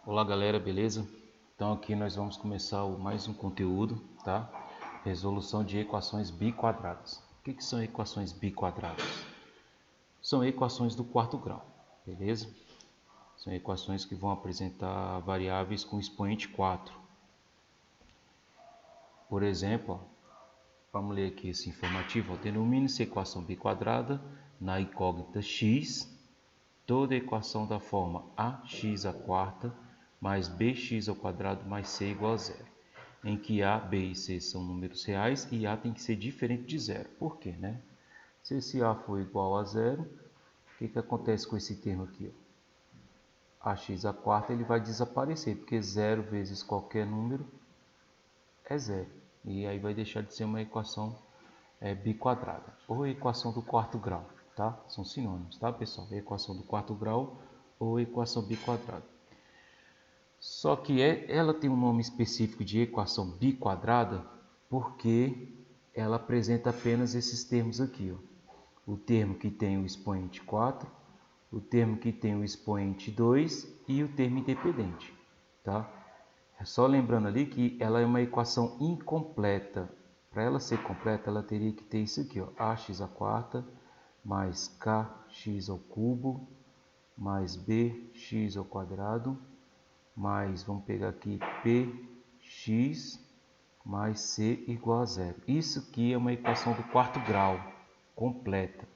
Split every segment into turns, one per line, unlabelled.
Olá galera, beleza? Então aqui nós vamos começar mais um conteúdo, tá? Resolução de equações biquadradas. O que são equações biquadradas? São equações do quarto grau, beleza? São equações que vão apresentar variáveis com expoente 4. Por exemplo, vamos ler aqui esse informativo. Denomine-se equação biquadrada na incógnita x toda equação da forma ax à quarta mais bx ao quadrado mais c igual a zero, em que a, b e c são números reais e a tem que ser diferente de zero. Por quê, né? Se esse a for igual a zero, o que acontece com esse termo aqui? Ax à quarta ele vai desaparecer, porque zero vezes qualquer número é zero. E aí vai deixar de ser uma equação biquadrada, ou equação do quarto grau, tá? São sinônimos, tá, pessoal? Equação do quarto grau ou equação biquadrada. Só que ela tem um nome específico de equação biquadrada porque ela apresenta apenas esses termos aqui, ó. O termo que tem o expoente 4, o termo que tem o expoente 2 e o termo independente, tá? Só lembrando ali que ela é uma equação incompleta. Para ela ser completa, ela teria que ter isso aqui, ó, ax à quarta mais kx ao cubo mais bx ao quadrado mais, vamos pegar aqui, px mais c igual a zero. Isso aqui é uma equação do quarto grau, completa,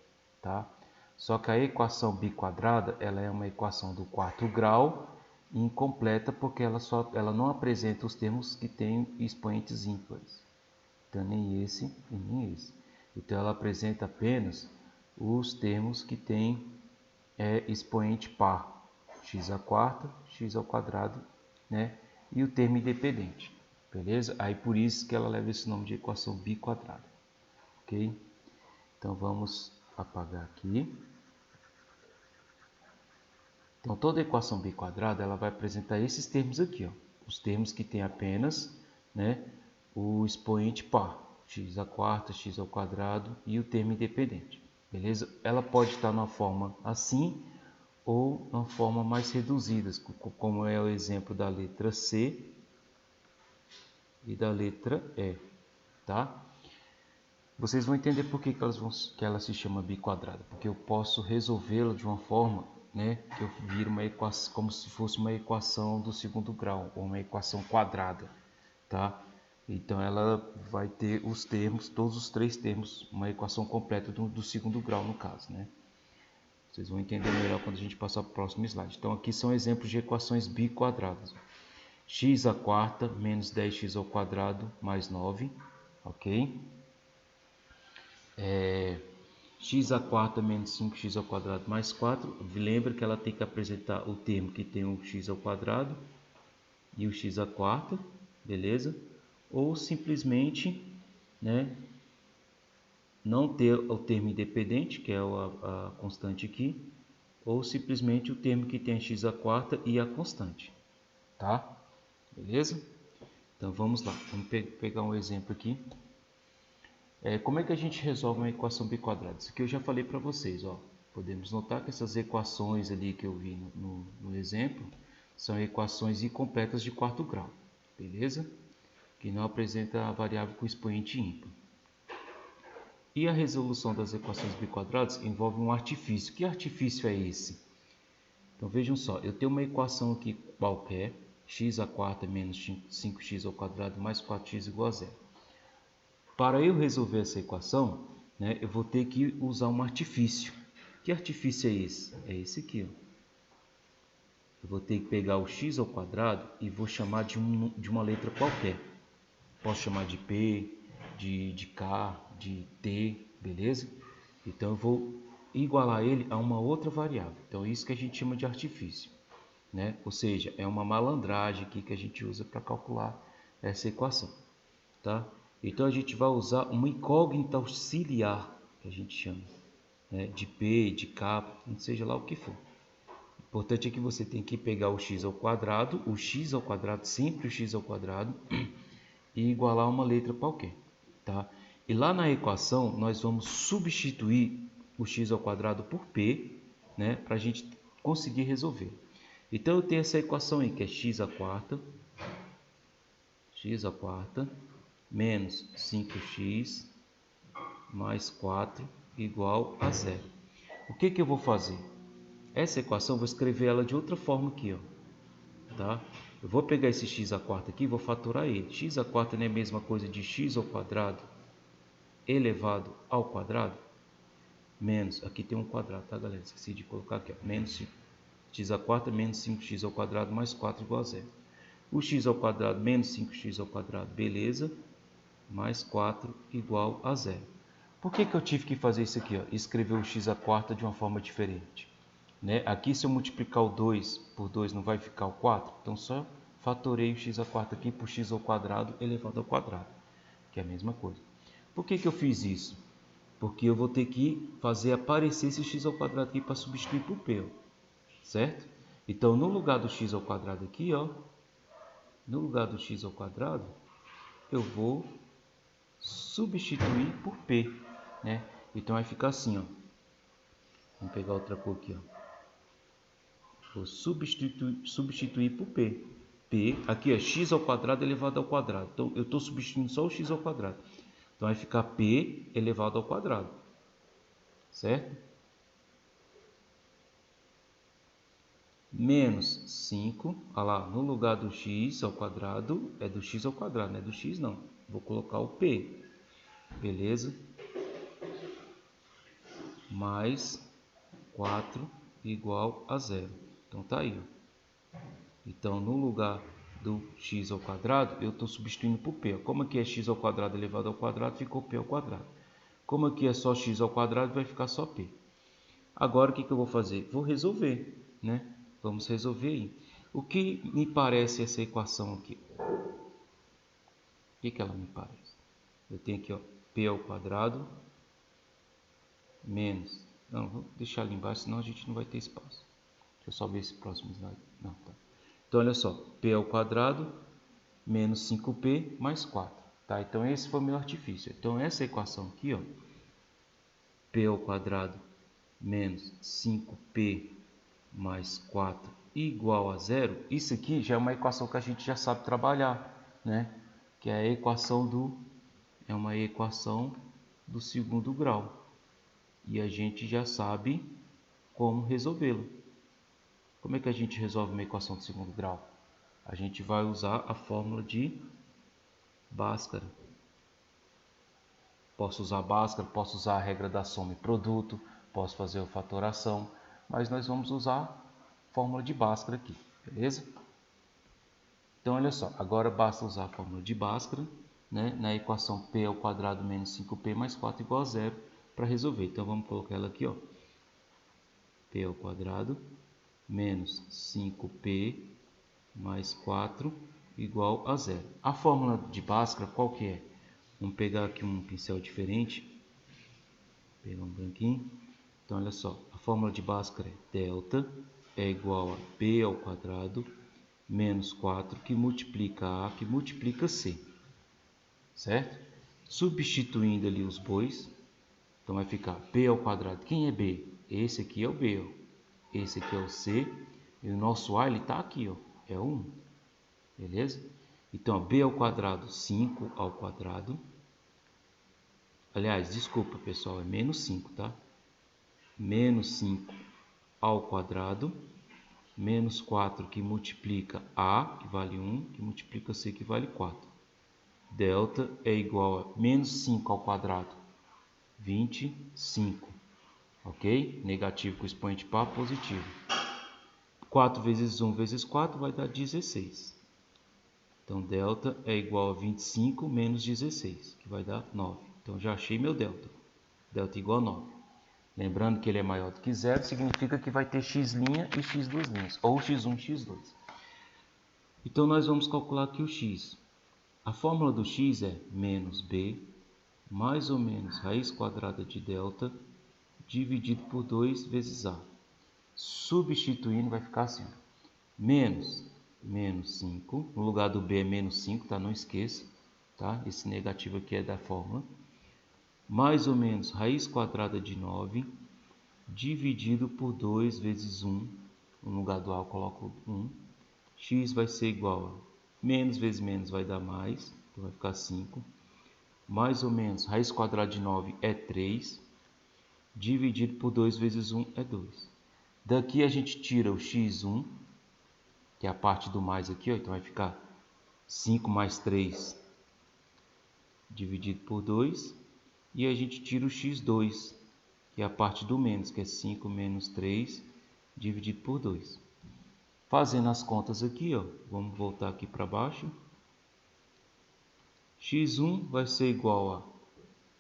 tá? Só que a equação biquadrada, ela é uma equação do quarto grau incompleta porque ela não apresenta os termos que têm expoentes ímpares. Então, nem esse e nem esse. Então, ela apresenta apenas os termos que têm expoente par, x à quarta, x ao quadrado, né? E o termo independente, beleza? Aí por isso que ela leva esse nome de equação biquadrada, ok? Então vamos apagar aqui. Então toda equação biquadrada ela vai apresentar esses termos aqui, ó, os termos que tem apenas, né, o expoente par, x à quarta, x ao quadrado e o termo independente, beleza? Ela pode estar na forma assim ou na forma mais reduzida, como é o exemplo da letra C e da letra E, tá? Vocês vão entender por que ela se chama biquadrada, porque eu posso resolvê-la de uma forma, né, que eu viro uma equação como se fosse uma equação do segundo grau ou uma equação quadrada, tá? Então ela vai ter os termos, todos os três termos, uma equação completa do segundo grau no caso, né? Vocês vão entender melhor quando a gente passar para o próximo slide. Então aqui são exemplos de equações biquadradas. X à quarta menos 10x ao quadrado mais 9, ok? X à quarta menos 5x ao quadrado mais 4. Lembra que ela tem que apresentar o termo que tem o x ao quadrado e o x à quarta, beleza? Ou simplesmente, né, não ter o termo independente, que é a constante aqui, ou simplesmente o termo que tem a x à quarta e a constante, tá? Beleza? Então vamos lá, vamos pegar um exemplo aqui. Como é que a gente resolve uma equação biquadrada? Isso aqui eu já falei para vocês, ó. Podemos notar que essas equações ali que eu vi no exemplo são equações incompletas de quarto grau, beleza? Que não apresenta a variável com expoente ímpar. E a resolução das equações biquadradas envolve um artifício. Que artifício é esse? Então vejam só, eu tenho uma equação aqui qualquer, x à quarta menos 5x ao quadrado mais 4x igual a zero. Para eu resolver essa equação, né, eu vou ter que usar um artifício. Que artifício é esse? É esse aqui, ó. Eu vou ter que pegar o x ao quadrado e vou chamar de uma letra qualquer. Posso chamar de P, de K, de T, beleza? Então eu vou igualar ele a uma outra variável. Então é isso que a gente chama de artifício, né? Ou seja, é uma malandragem aqui que a gente usa para calcular essa equação, tá? Então a gente vai usar uma incógnita auxiliar, que a gente chama, né? De P, de K, seja lá o que for. O importante é que você tem que pegar o x ao quadrado, sempre o x ao quadrado, e igualar uma letra qualquer, tá? E lá na equação nós vamos substituir o x ao quadrado por p, né, para a gente conseguir resolver. Então eu tenho essa equação aí, que é x à quarta menos 5x mais 4 igual a zero. O que eu vou fazer? Essa equação eu vou escrever ela de outra forma aqui, ó, tá? Eu vou pegar esse x à quarta aqui e vou fatorar ele. X à quarta não é a mesma coisa de x ao quadrado elevado ao quadrado? Menos, aqui tem um quadrado, tá, galera? Esqueci de colocar aqui, ó, menos 5. X à quarta menos 5x ao quadrado mais 4 igual a zero. O x ao quadrado menos 5x ao quadrado, beleza, mais 4 igual a zero. Por que eu tive que fazer isso aqui, ó? Escrever o x à quarta de uma forma diferente, né? Aqui, se eu multiplicar o 2 por 2, não vai ficar o 4? Então, só fatorei o x à quarta aqui por x ao quadrado elevado ao quadrado, que é a mesma coisa. Por que eu fiz isso? Porque eu vou ter que fazer aparecer esse x ao quadrado aqui para substituir por p, ó, certo? Então, no lugar do x ao quadrado aqui, ó, no lugar do x ao quadrado, eu vou substituir por p, né? Então vai ficar assim, ó. Vamos pegar outra cor aqui, ó. Vou substituir por p. P, aqui é x ao quadrado elevado ao quadrado. Então eu estou substituindo só o x ao quadrado. Então vai ficar p elevado ao quadrado, certo? Menos 5, olha lá, no lugar do x ao quadrado, é do x ao quadrado, não é do x não. Vou colocar o p, beleza? Mais 4 igual a zero. Então tá aí, ó. Então no lugar do x ao quadrado, eu estou substituindo por p. Como aqui é x ao quadrado elevado ao quadrado, ficou p ao quadrado. Como aqui é só x ao quadrado, vai ficar só p. Agora o que eu vou fazer? Vou resolver, né? Vamos resolver aí. O que me parece essa equação aqui? O que ela me parece? Eu tenho aqui, ó, p ao quadrado menos... Não, vou deixar ali embaixo, senão a gente não vai ter espaço. Deixa eu só ver esse próximo slide. Não, tá. Então, olha só. P ao quadrado menos 5p mais 4. Tá? Então, esse foi o meu artifício. Então, essa equação aqui, ó, p ao quadrado menos 5p mais 4 igual a zero. Isso aqui já é uma equação que a gente já sabe trabalhar, né? Que é a equação do segundo grau. E a gente já sabe como resolvê-la. Como é que a gente resolve uma equação de segundo grau? A gente vai usar a fórmula de Bhaskara. Posso usar Bhaskara, posso usar a regra da soma e produto, posso fazer a fatoração, mas nós vamos usar a fórmula de Bhaskara aqui, beleza? Então, olha só, agora basta usar a fórmula de Bhaskara, né, na equação p ao quadrado menos 5p mais 4 igual a zero para resolver. Então, vamos colocar ela aqui, ó. P ao quadrado menos 5p mais 4 igual a zero. A fórmula de Bhaskara qual que é? Vamos pegar aqui um pincel diferente. Pegar um branquinho. Então, olha só. A fórmula de Bhaskara é delta é igual a p ao quadrado menos 4 que multiplica a que multiplica c. Certo? Substituindo ali os bois. Então, vai ficar p ao quadrado. Quem é b? Esse aqui é o b, ó. Esse aqui é o c. E o nosso a está aqui, ó. É 1. Beleza? Então, b ao quadrado, 5 ao quadrado. Aliás, desculpa, pessoal, é menos 5, tá? Menos 5 ao quadrado, menos 4 que multiplica a, que vale 1, que multiplica c, que vale 4. Delta é igual a menos 5 ao quadrado, 25. Ok? Negativo com expoente par, positivo. 4 vezes 1 vezes 4 vai dar 16. Então, delta é igual a 25 menos 16, que vai dar 9. Então, já achei meu delta. Delta igual a 9. Lembrando que ele é maior do que zero, significa que vai ter x' e x duas linhas, ou x1 e x2. Então, nós vamos calcular aqui o x. A fórmula do x é menos b, mais ou menos raiz quadrada de delta, dividido por 2 vezes a. Substituindo, vai ficar assim, menos 5, no lugar do b é menos 5, tá? Não esqueça, tá? Esse negativo aqui é da fórmula. Mais ou menos raiz quadrada de 9, dividido por 2 vezes 1. no lugar do A eu coloco 1. X vai ser igual a menos vezes menos vai dar mais, então vai ficar 5. Mais ou menos, raiz quadrada de 9 é 3. Dividido por 2 vezes 1 é 2. Daqui a gente tira o x1, que é a parte do mais aqui, ó, então vai ficar 5 mais 3 dividido por 2. E a gente tira o x2, que é a parte do menos, que é 5 menos 3 dividido por 2. Fazendo as contas aqui, ó, vamos voltar aqui para baixo. X1 vai ser igual a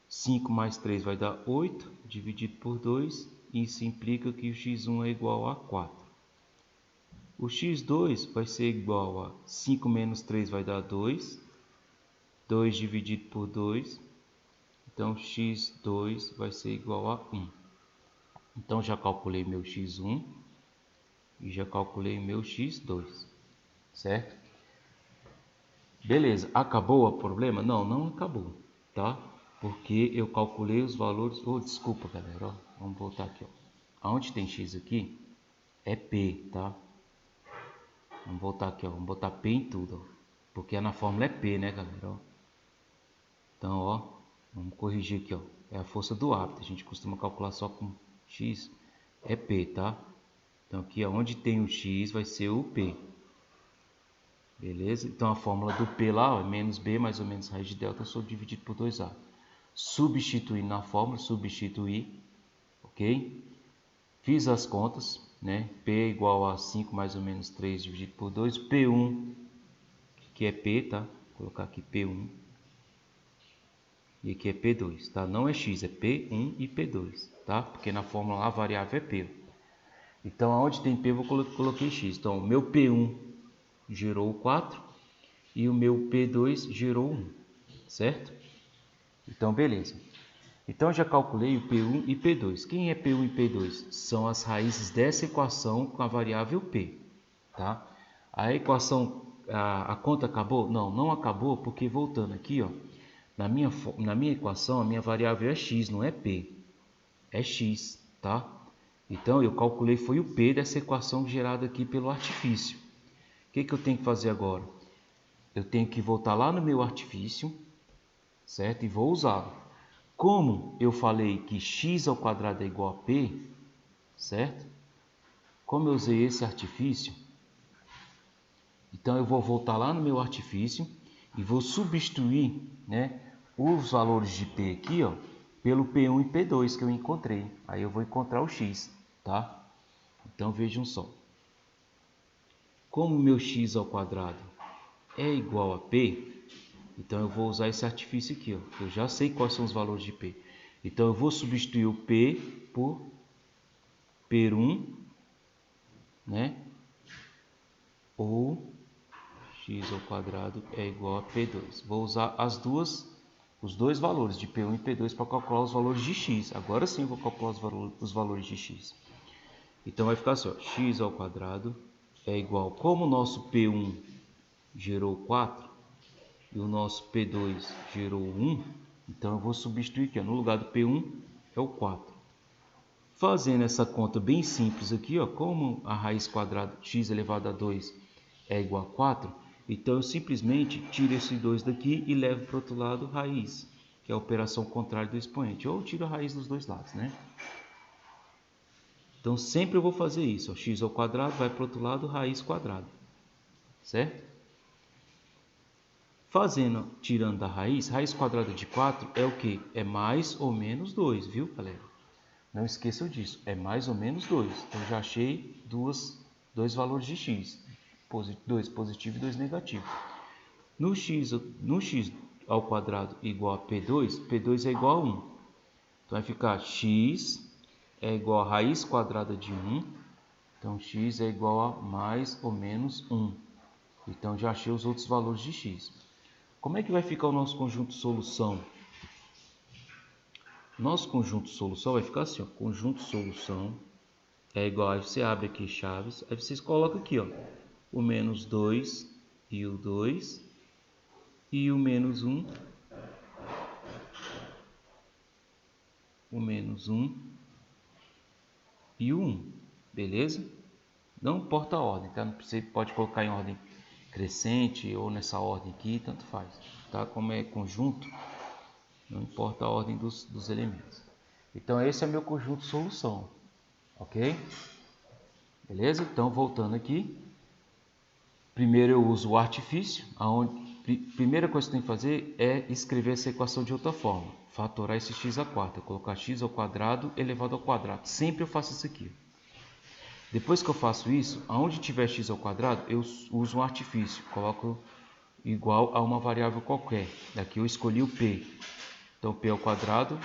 5 mais 3 vai dar 8, dividido por 2. Isso implica que o x1 é igual a 4. O x2 vai ser igual a 5 menos 3 vai dar 2. 2 dividido por 2. Então, x2 vai ser igual a 1. Então, já calculei meu x1 e já calculei meu x2, certo? Beleza, acabou o problema? Não, não acabou, tá? Porque eu calculei os valores... Oh, desculpa, galera, ó. Vamos voltar aqui, ó. Aonde tem x aqui é P, tá? Vamos voltar aqui, ó. Vamos botar P em tudo, ó. Porque na fórmula é P, né, galera? Ó. Então, ó, vamos corrigir aqui, ó. É a força do hábito. A gente costuma calcular só com x. É P, tá? Então, aqui onde tem o x vai ser o P. Beleza? Então, a fórmula do P lá, ó, é menos B mais ou menos raiz de delta sobre dividido por 2A. Substituindo na fórmula, substituir, ok? Fiz as contas, né? P é igual a 5 mais ou menos 3 dividido por 2. P1, que é P, tá? Vou colocar aqui P1. E aqui é P2, tá? Não é X, é P1 e P2, tá? Porque na fórmula lá a variável é P. Então, aonde tem P, eu coloquei X. Então, o meu P1 gerou 4 e o meu P2 gerou 1, certo? Então, beleza. Então, já calculei o P1 e P2. Quem é P1 e P2? São as raízes dessa equação com a variável P, tá? A equação, a conta acabou? Não, não acabou, porque voltando aqui, ó, na minha equação, a minha variável é x, não é p. É x, tá? Então, eu calculei foi o p dessa equação gerada aqui pelo artifício. O que eu tenho que fazer agora? Eu tenho que voltar lá no meu artifício, certo? E vou usá-lo. Como eu falei que x ao quadrado é igual a p, certo? Como eu usei esse artifício, então eu vou voltar lá no meu artifício e vou substituir, né, os valores de P aqui, ó, pelo P1 e P2 que eu encontrei. Aí eu vou encontrar o X, tá? Então vejam só. Como o meu X ao quadrado é igual a P, então eu vou usar esse artifício aqui, ó. Eu já sei quais são os valores de P. Então eu vou substituir o P por P1, né? Ou x ao quadrado é igual a P2. Vou usar os dois valores de P1 e P2 para calcular os valores de x. Agora sim eu vou calcular os valores de x. Então vai ficar assim, ó, x ao quadrado é igual, como o nosso P1 gerou 4 e o nosso P2 gerou 1, então eu vou substituir aqui, ó, no lugar do P1 é o 4. Fazendo essa conta bem simples aqui, ó, como a raiz quadrada x elevado a 2 é igual a 4, então eu simplesmente tiro esse 2 daqui e levo para o outro lado raiz, que é a operação contrária do expoente, ou tiro a raiz dos dois lados, né? Então sempre eu vou fazer isso, ó, x ao quadrado vai para o outro lado, raiz quadrada, certo? Fazendo, tirando da raiz quadrada de 4 é o que? É mais ou menos 2, viu, galera? Não esqueçam disso, é mais ou menos 2. Então, já achei dois valores de x, 2 positivo e 2 negativo. No x ao quadrado igual a P2, P2 é igual a 1. Então, vai ficar x é igual a raiz quadrada de 1. Então, x é igual a mais ou menos 1. Então, já achei os outros valores de x. Como é que vai ficar o nosso conjunto de solução? Nosso conjunto de solução vai ficar assim, ó, conjunto de solução é igual, aí você abre aqui chaves, aí vocês colocam aqui, ó, o menos 2 e o 2 e o menos 1, o menos 1 e o 1, beleza? Não importa a ordem, tá? Você pode colocar em ordem crescente ou nessa ordem aqui, tanto faz, tá? Como é conjunto, não importa a ordem dos elementos. Então esse é meu conjunto solução, ok? Beleza? Então voltando aqui, primeiro eu uso o artifício, primeira coisa que tem que fazer é escrever essa equação de outra forma, fatorar esse x à quarta, colocar x ao quadrado elevado ao quadrado, sempre eu faço isso aqui. Depois que eu faço isso, aonde tiver x ao quadrado, eu uso um artifício, coloco igual a uma variável qualquer. Daqui eu escolhi o p. Então p ao quadrado,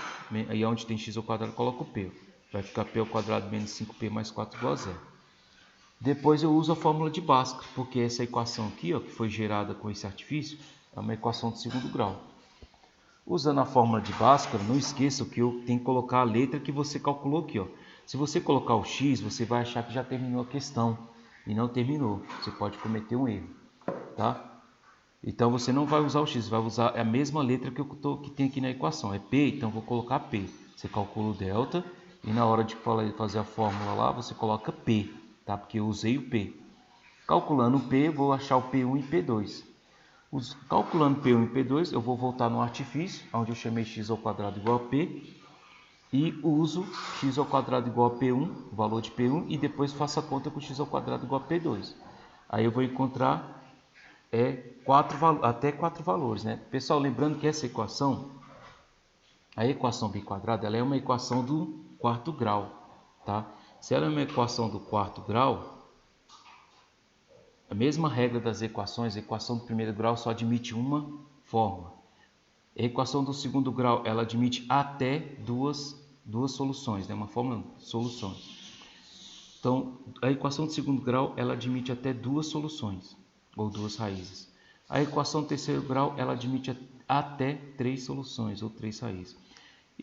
aí onde tem x ao quadrado, eu coloco o p. Vai ficar p ao quadrado menos 5p mais 4 igual a zero. Depois eu uso a fórmula de Bhaskara, porque essa equação aqui, ó, que foi gerada com esse artifício, é uma equação de segundo grau. Usando a fórmula de Bhaskara, não esqueça que eu tenho que colocar a letra que você calculou aqui, ó. Se você colocar o x, você vai achar que já terminou a questão e não terminou. Você pode cometer um erro, tá? Então você não vai usar o x, vai usar a mesma letra que tem aqui na equação. É p, então eu vou colocar p. Você calcula o delta e na hora de fazer a fórmula lá, você coloca p, tá? Porque eu usei o p. Calculando o p, eu vou achar o p1 e p2. Calculando p1 e p2, eu vou voltar no artifício, onde eu chamei x ao quadrado igual a p, e uso x ao quadrado igual a p1, o valor de p1, e depois faço a conta com x ao quadrado igual a p2. Aí eu vou encontrar até 4 valores, né? Pessoal, lembrando que essa equação, a equação b quadrada, ela é uma equação do quarto grau, tá? Se ela é uma equação do quarto grau, a mesma regra das equações, a equação do primeiro grau só admite uma forma. A equação do segundo grau, ela admite até duas soluções, né? Uma fórmula de soluções. Então, a equação do segundo grau, ela admite até duas soluções, ou duas raízes. A equação do terceiro grau, ela admite até 3 soluções, ou 3 raízes.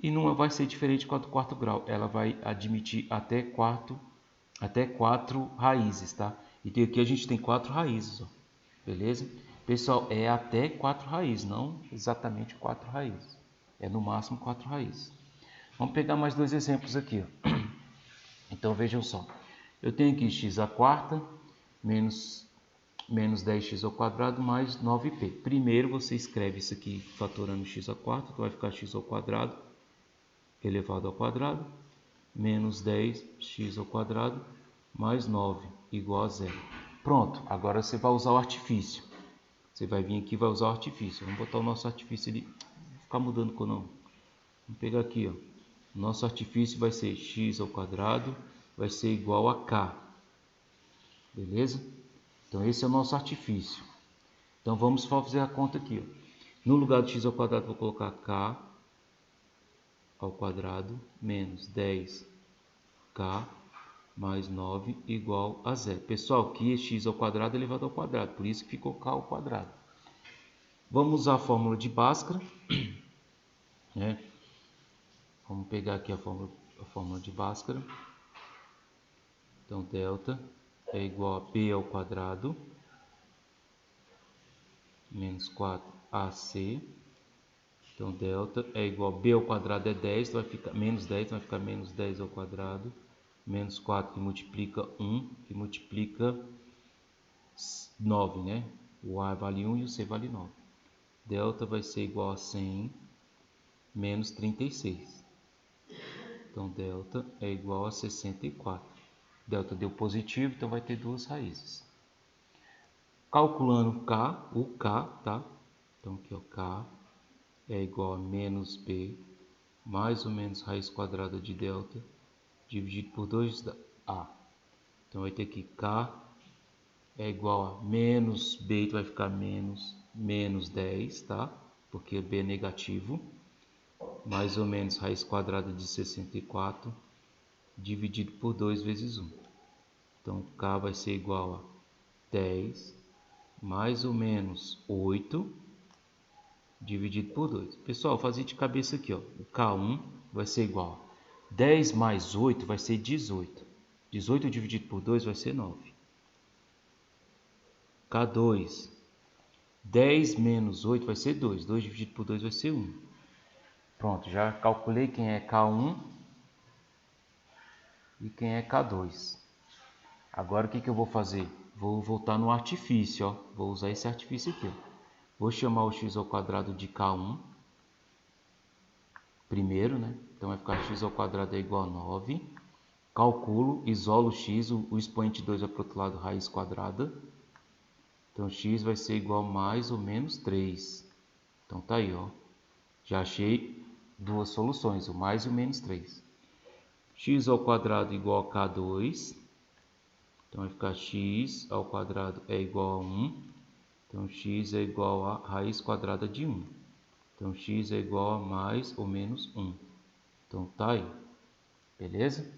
E não vai ser diferente com a do quarto grau, ela vai admitir até 4 raízes, tá? E aqui a gente tem 4 raízes, ó. Beleza? Pessoal, é até 4 raízes, não exatamente 4 raízes. É no máximo 4 raízes. Vamos pegar mais dois exemplos aqui, ó. Então vejam só. Eu tenho aqui x à quarta menos 10x ao quadrado mais 9p. Primeiro você escreve isso aqui fatorando x à quarta, então vai ficar x ao quadrado elevado ao quadrado menos 10x ao quadrado mais 9 igual a zero. Pronto, agora você vai usar o artifício. Você vai vir aqui e vai usar o artifício. Vamos botar o nosso artifício ali. Não vou ficar mudando com não. Vamos pegar aqui, ó. Nosso artifício vai ser x ao quadrado, vai ser igual a k. Beleza? Então esse é o nosso artifício. Então vamos fazer a conta aqui, ó. No lugar de x ao quadrado vou colocar k ao quadrado menos 10k mais 9 igual a zero. Pessoal, aqui é x ao quadrado elevado ao quadrado, por isso que ficou k ao quadrado. Vamos usar a fórmula de Bhaskara, né? Vamos pegar aqui a fórmula de Bhaskara. Então, delta é igual a b ao quadrado menos 4ac. Então, delta é igual a b ao quadrado é 10, então vai ficar menos 10, vai ficar menos 10 ao quadrado, menos 4 que multiplica 1, que multiplica 9, né? O a vale 1 e o c vale 9. Delta vai ser igual a 100 menos 36. Então, delta é igual a 64. Delta deu positivo, então vai ter duas raízes. Calculando o k, tá? Então, aqui, ó, k é igual a menos b mais ou menos raiz quadrada de delta dividido por 2a. Então, vai ter aqui k é igual a menos b, vai ficar menos 10, tá? Porque b é negativo. Mais ou menos raiz quadrada de 64 dividido por 2 vezes 1. Então, k vai ser igual a 10 mais ou menos 8 dividido por 2. Pessoal, vou fazer de cabeça aqui, ó. O k1 vai ser igual a 10 mais 8 vai ser 18. 18 dividido por 2 vai ser 9. K2, 10 menos 8 vai ser 2. 2 dividido por 2 vai ser 1. Pronto, já calculei quem é K1 e quem é K2. Agora o que eu vou fazer? Vou voltar no artifício, ó. Vou usar esse artifício aqui, ó. Vou chamar o x ao quadrado de k1 primeiro, né? Então vai ficar x ao quadrado é igual a 9. Calculo, isolo o x, o expoente 2 vai para o outro lado, raiz quadrada. Então x vai ser igual a mais ou menos 3. Então tá aí, ó. Já achei duas soluções, o mais e o menos 3. X ao quadrado igual a K2. Então vai ficar x ao quadrado é igual a 1. Então x é igual a raiz quadrada de 1. Então x é igual a mais ou menos 1. Então tá aí. Beleza?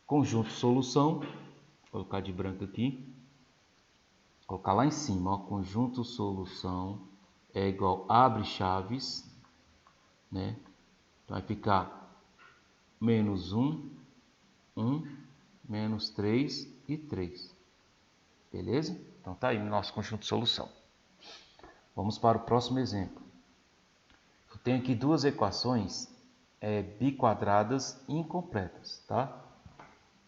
Conjunto solução. Vou colocar de branco aqui. Vou colocar lá em cima, ó. Conjunto solução é igual abre chaves, né? Então vai ficar menos 1, 1, menos 3 e 3. Beleza? Então tá aí o nosso conjunto de solução. Vamos para o próximo exemplo. Eu tenho aqui duas equações biquadradas incompletas, tá?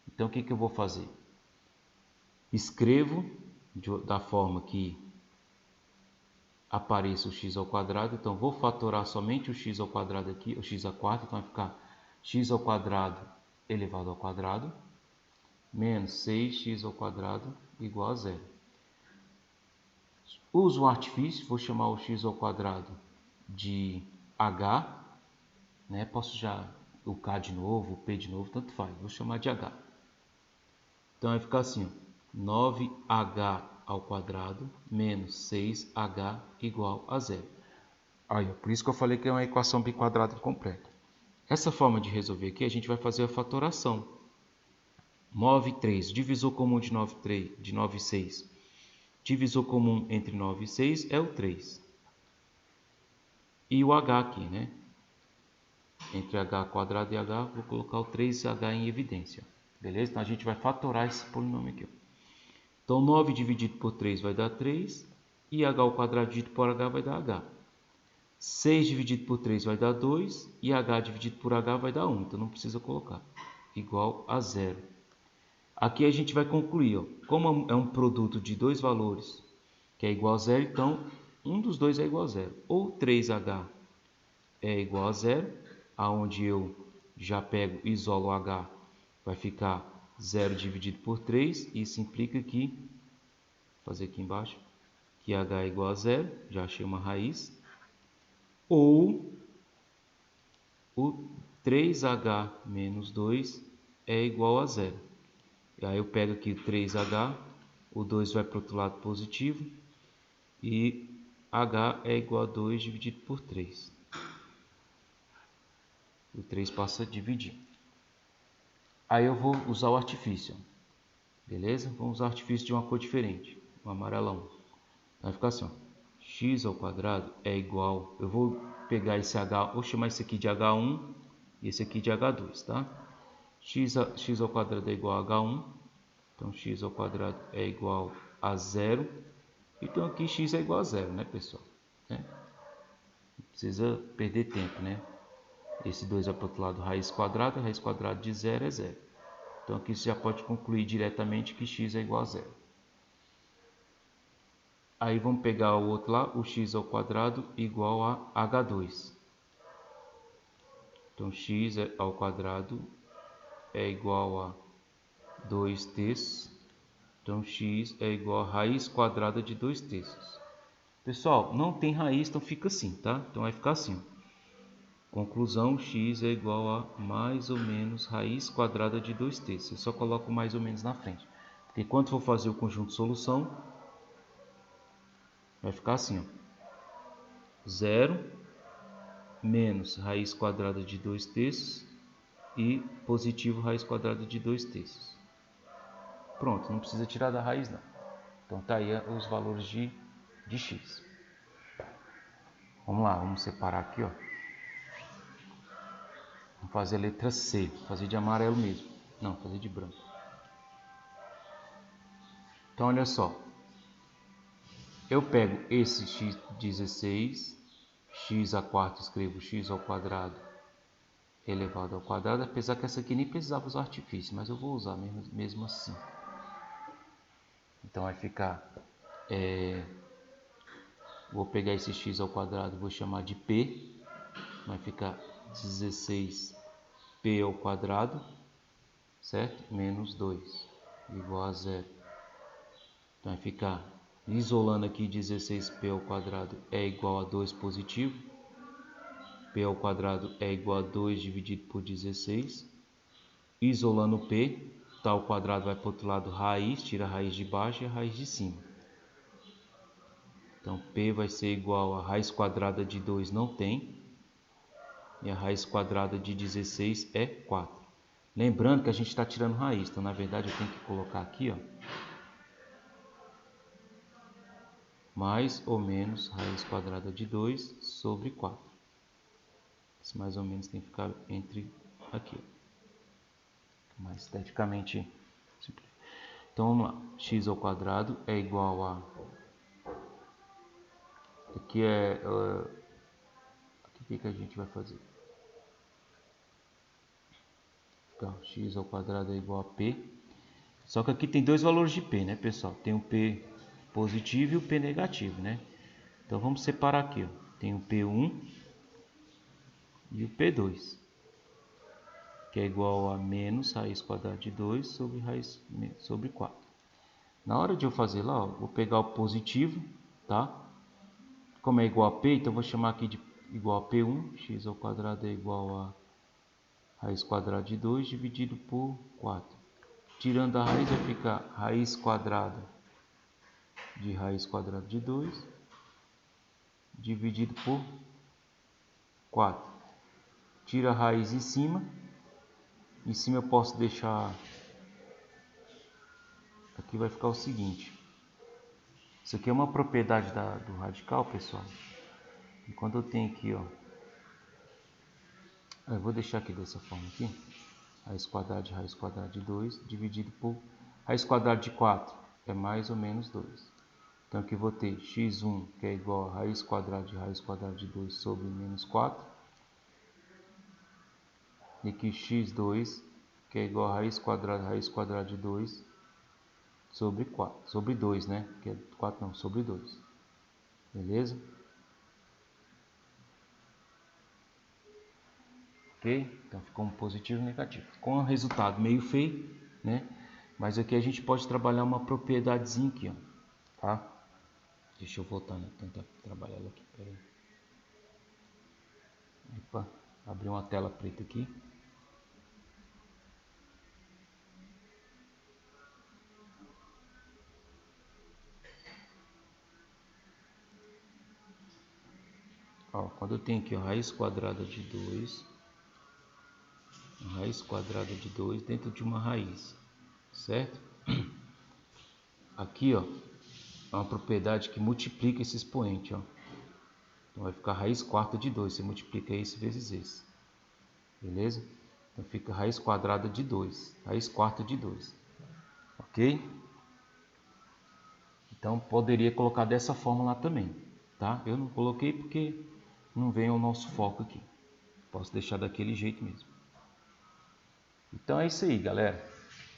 Então o que eu vou fazer? Escrevo da forma que apareça o x ao quadrado. Então vou fatorar somente o x ao quadrado aqui, o x à quarta, então vai ficar x ao quadrado elevado ao quadrado menos 6x ao quadrado igual a 0. Uso o artifício, vou chamar o x ao quadrado de h, né? Posso já o k de novo, o p de novo, tanto faz, vou chamar de h. Então vai ficar assim, ó, 9h ao quadrado menos 6h igual a 0. Aí, por isso que eu falei que é uma equação biquadrada completa. Essa forma de resolver aqui, a gente vai fazer a fatoração. 9 e 3, divisor comum de 9 e 6. Divisor comum entre 9 e 6 é o 3. E o h aqui, né? Entre h quadrado e h, vou colocar o 3h em evidência. Beleza? Então a gente vai fatorar esse polinômio aqui. Então 9 dividido por 3 vai dar 3. E h ao quadrado dividido por h vai dar h. 6 dividido por 3 vai dar 2. E h dividido por h vai dar 1. Então não precisa colocar. Igual a 0. Aqui a gente vai concluir, ó, como é um produto de dois valores que é igual a 0, então um dos dois é igual a 0. Ou 3h é igual a 0, aonde eu já pego e isolo h, vai ficar 0 dividido por 3, isso implica que, vou fazer aqui embaixo, que h é igual a 0, já achei uma raiz, ou o 3h menos 2 é igual a 0. E aí eu pego aqui 3h, o 2 vai para o outro lado positivo, e h é igual a 2 dividido por 3. O 3 passa a dividir. Aí eu vou usar o artifício. Beleza? Vamos usar o artifício de uma cor diferente. Um amarelão. Vai ficar assim, ó. X ao quadrado é igual... Eu vou pegar esse h... Vou chamar esse aqui de h1 e esse aqui de h2, tá? X ao quadrado é igual a h1. Então x ao quadrado é igual a 0. Então aqui x é igual a 0, né, pessoal? Não precisa perder tempo, né? Esse 2 vai para o outro lado, raiz quadrada de 0 é 0. Então aqui você já pode concluir diretamente que x é igual a 0. Aí vamos pegar o outro lá, o x ao quadrado igual a h2. Então x ao quadrado é igual a 2 terços. Então x é igual a raiz quadrada de 2 terços. Pessoal, não tem raiz, então fica assim, tá? Então vai ficar assim. Conclusão, x é igual a mais ou menos raiz quadrada de 2 terços. Eu só coloco mais ou menos na frente. Porque quando for fazer o conjunto de solução, vai ficar assim, ó. 0 menos raiz quadrada de 2 terços e positivo raiz quadrada de 2 terços. Pronto, não precisa tirar da raiz não. Então tá aí os valores de x. Vamos lá, vamos separar aqui, ó. Vamos fazer a letra C, vou fazer de amarelo mesmo. Não, fazer de branco. Então olha só. Eu pego esse x16, x à quarta escrevo x ao quadrado elevado ao quadrado, apesar que essa aqui nem precisava usar artifício, mas eu vou usar mesmo assim. Então vai ficar, vou pegar esse x ao quadrado, vou chamar de p, vai ficar 16p ao quadrado, certo? Menos 2, igual a zero. Então vai ficar, isolando aqui, 16p ao quadrado é igual a 2 positivo, p ao quadrado é igual a 2 dividido por 16, isolando o p, tá, ao quadrado vai para o outro lado, raiz, tira a raiz de baixo e a raiz de cima. Então p vai ser igual a raiz quadrada de 2 não tem, e a raiz quadrada de 16 é 4. Lembrando que a gente está tirando raiz, então na verdade eu tenho que colocar aqui, ó, mais ou menos raiz quadrada de 2 sobre 4. Esse mais ou menos tem que ficar entre aqui, ó, mais esteticamente simples. Então vamos lá, x ao quadrado é igual a, aqui é, o que a gente vai fazer? Então, x ao quadrado é igual a p. Só que aqui tem dois valores de p, né, pessoal? Tem o p positivo e o p negativo, né? Então vamos separar aqui, ó. Tem o p1 e o p2, que é igual a menos raiz quadrada de 2 sobre raiz sobre 4. Na hora de eu fazer lá, ó, vou pegar o positivo, tá? Como é igual a p, então eu vou chamar aqui de igual a p1, x ao quadrado é igual a raiz quadrada de 2 dividido por 4. Tirando a raiz vai ficar raiz quadrada de 2 dividido por 4. Tira a raiz em cima eu posso deixar, aqui vai ficar o seguinte, isso aqui é uma propriedade do radical, pessoal, e quando eu tenho aqui, ó, eu vou deixar aqui dessa forma aqui, raiz quadrada de 2 dividido por raiz quadrada de 4, é mais ou menos 2. Então aqui vou ter x1, que é igual a raiz quadrada de 2 sobre menos 4. E aqui x2, que é igual a raiz quadrada de 2 sobre 4. Sobre 2, né? Que é 4 não, sobre 2. Beleza? Ok? Então ficou um positivo e um negativo. Com um resultado meio feio, né? Mas aqui a gente pode trabalhar uma propriedadezinha aqui, ó. Tá? Deixa eu voltar, né? Tentar trabalhar ela aqui. Pera aí. Opa, abri uma tela preta aqui. Ó, quando eu tenho aqui a raiz quadrada de 2, dentro de uma raiz, certo? Aqui, ó, é uma propriedade que multiplica esse expoente, ó. Então vai ficar raiz quarta de 2, você multiplica esse vezes esse, beleza? Então fica raiz quadrada de 2, raiz quarta de 2, ok? Então poderia colocar dessa forma lá também, tá? Eu não coloquei porque não vem ao nosso foco aqui, posso deixar daquele jeito mesmo. Então é isso aí, galera,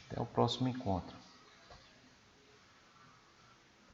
até o próximo encontro.